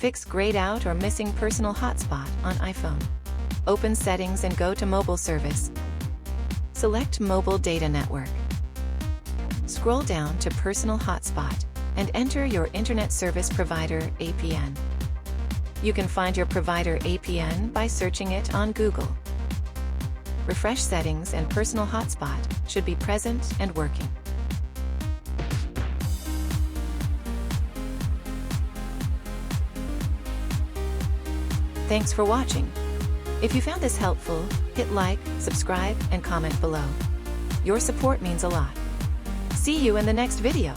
Fix grayed out or missing Personal Hotspot on iPhone. Open Settings and go to Mobile Service. Select Mobile Data Network. Scroll down to Personal Hotspot and enter your Internet Service Provider APN. You can find your provider APN by searching it on Google. Refresh settings and Personal Hotspot should be present and working. Thanks for watching. If you found this helpful, hit like, subscribe, and comment below. Your support means a lot. See you in the next video.